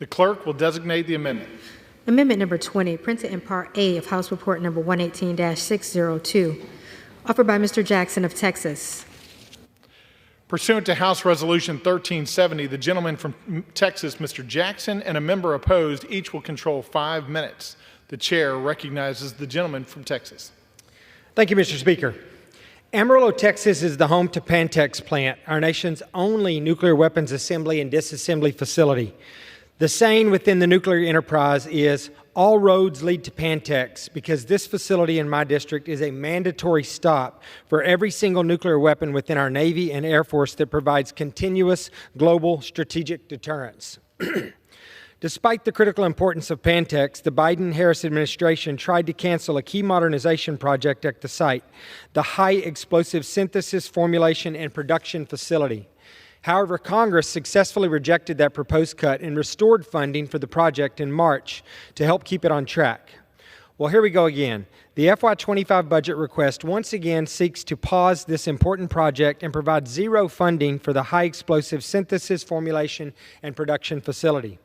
The clerk will designate the amendment. Amendment number 20, printed in Part A of House Report number 118-602, offered by Mr. Jackson of Texas. Pursuant to House Resolution 1370, the gentleman from Texas, Mr. Jackson, and a member opposed, each will control 5 minutes. The chair recognizes the gentleman from Texas. Thank you, Mr. Speaker. Amarillo, Texas is the home to Pantex plant, our nation's only nuclear weapons assembly and disassembly facility. The saying within the nuclear enterprise is, all roads lead to Pantex, because this facility in my district is a mandatory stop for every single nuclear weapon within our Navy and Air Force that provides continuous global strategic deterrence. Despite the critical importance of Pantex, the Biden-Harris administration tried to cancel a key modernization project at the site, the High Explosive Synthesis, Formulation, and Production Facility. However, Congress successfully rejected that proposed cut and restored funding for the project in March to help keep it on track. Well, here we go again. The FY25 budget request once again seeks to pause this important project and provide zero funding for the High Explosive Synthesis, Formulation, and Production Facility.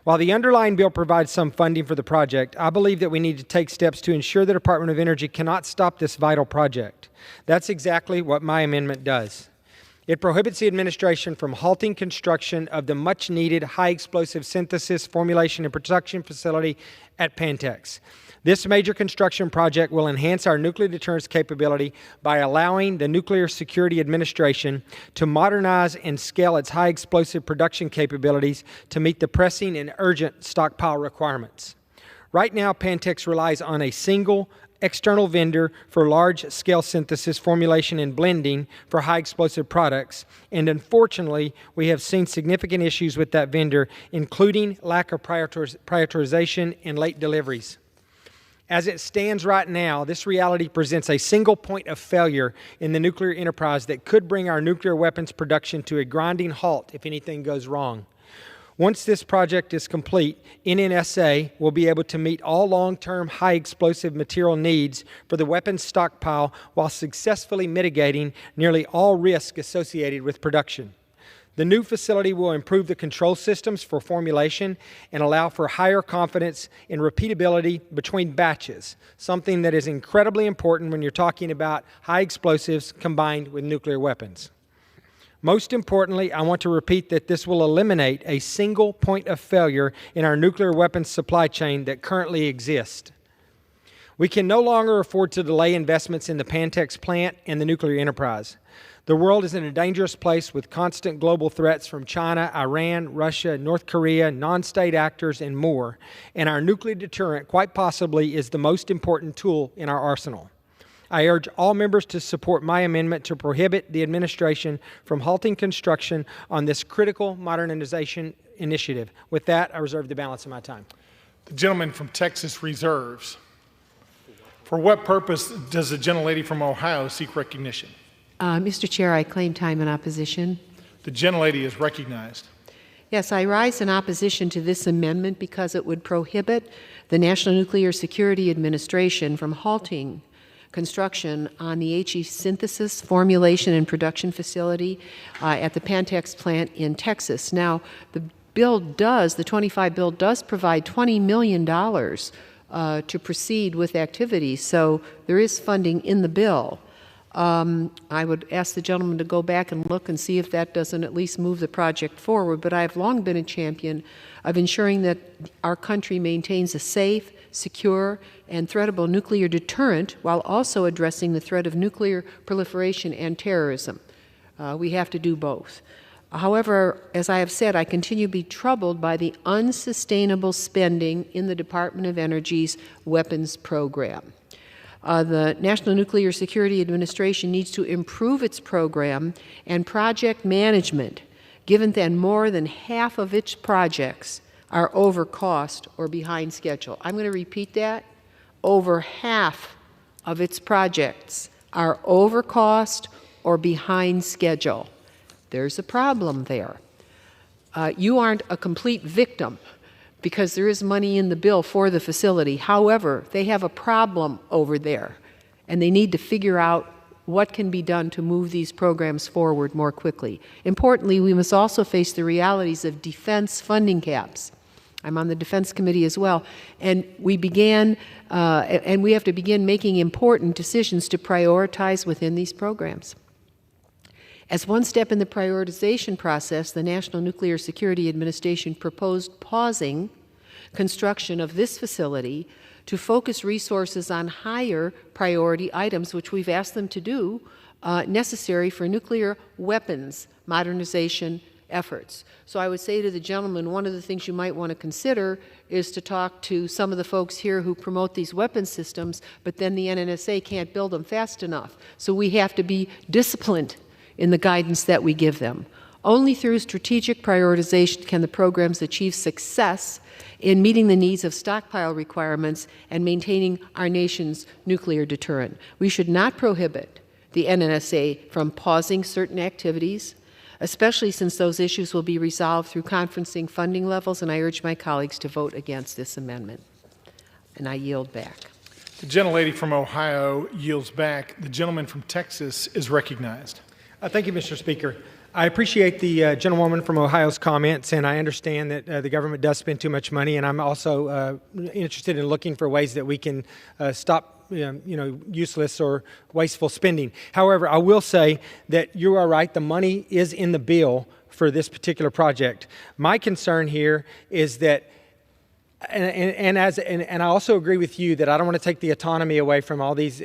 While the underlying bill provides some funding for the project, I believe that we need to take steps to ensure the Department of Energy cannot stop this vital project. That's exactly what my amendment does. It prohibits the administration from halting construction of the much-needed high-explosive synthesis, formulation, and production facility at Pantex. This major construction project will enhance our nuclear deterrence capability by allowing the Nuclear Security Administration to modernize and scale its high-explosive production capabilities to meet the pressing and urgent stockpile requirements. Right now, Pantex relies on a single external vendor for large-scale synthesis, formulation, and blending for high-explosive products, and unfortunately, we have seen significant issues with that vendor, including lack of prioritization and late deliveries. As it stands right now, this reality presents a single point of failure in the nuclear enterprise that could bring our nuclear weapons production to a grinding halt if anything goes wrong. Once this project is complete, NNSA will be able to meet all long-term high-explosive material needs for the weapons stockpile while successfully mitigating nearly all risk associated with production. The new facility will improve the control systems for formulation and allow for higher confidence in repeatability between batches, something that is incredibly important when you're talking about high explosives combined with nuclear weapons. Most importantly, I want to repeat that this will eliminate a single point of failure in our nuclear weapons supply chain that currently exists. We can no longer afford to delay investments in the Pantex plant and the nuclear enterprise. The world is in a dangerous place with constant global threats from China, Iran, Russia, North Korea, non-state actors, and more. And our nuclear deterrent, quite possibly, is the most important tool in our arsenal. I urge all members to support my amendment to prohibit the administration from halting construction on this critical modernization initiative. With that, I reserve the balance of my time. The gentleman from Texas reserves. For what purpose does the gentlelady from Ohio seek recognition? Mr. Chair, I claim time in opposition. The gentlelady is recognized. Yes, I rise in opposition to this amendment because it would prohibit the National Nuclear Security Administration from halting construction on the HE synthesis, formulation, and production facility at the Pantex plant in Texas. Now, the 25 bill does provide $20 million to proceed with activities, so there is funding in the bill. I would ask the gentleman to go back and look and see if that doesn't at least move the project forward, but I have long been a champion of ensuring that our country maintains a safe, secure, and threatable nuclear deterrent while also addressing the threat of nuclear proliferation and terrorism. We have to do both. However, as I have said, I continue to be troubled by the unsustainable spending in the Department of Energy's weapons program. The National Nuclear Security Administration needs to improve its program and project management, given that more than half of its projects are over cost or behind schedule. I'm going to repeat that. Over half of its projects are over cost or behind schedule. There's a problem there. You aren't a complete victim because there is money in the bill for the facility. However, they have a problem over there, and they need to figure out what can be done to move these programs forward more quickly. Importantly, we must also face the realities of defense funding caps. I'm on the Defense Committee as well. And we began, and we have to begin making important decisions to prioritize within these programs. As one step in the prioritization process, the National Nuclear Security Administration proposed pausing construction of this facility to focus resources on higher priority items, which we've asked them to do, necessary for nuclear weapons modernization efforts. So I would say to the gentleman, one of the things you might want to consider is to talk to some of the folks here who promote these weapon systems, but then the NNSA can't build them fast enough. So we have to be disciplined in the guidance that we give them. Only through strategic prioritization can the programs achieve success in meeting the needs of stockpile requirements and maintaining our nation's nuclear deterrent. We should not prohibit the NNSA from pausing certain activities, especially since those issues will be resolved through conferencing funding levels, and I urge my colleagues to vote against this amendment. And I yield back. The gentlelady from Ohio yields back. The gentleman from Texas is recognized. Thank you, Mr. Speaker. I appreciate the gentlewoman from Ohio's comments, and I understand that the government does spend too much money, and I'm also interested in looking for ways that we can stop useless or wasteful spending. However, I will say that you are right. The money is in the bill for this particular project. My concern here is that and I also agree with you that I don't want to take the autonomy away from all these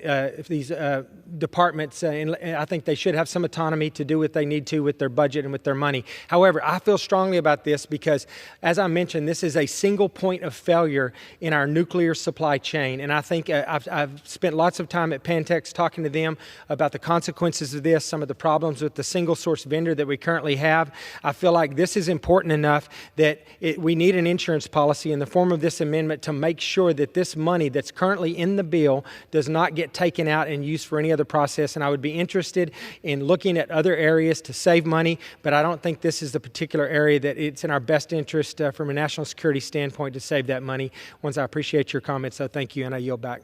departments, and I think they should have some autonomy to do what they need to with their budget and with their money. However, I feel strongly about this because, as I mentioned, this is a single point of failure in our nuclear supply chain, and I think I've spent lots of time at Pantex talking to them about the consequences of this, some of the problems with the single source vendor that we currently have. I feel like this is important enough that we need an insurance policy in the form of this amendment to make sure that this money that's currently in the bill does not get taken out and used for any other process. And I would be interested in looking at other areas to save money, but I don't think this is the particular area that it's in our best interest from a national security standpoint to save that money. Once I appreciate your comments, so thank you, and I yield back.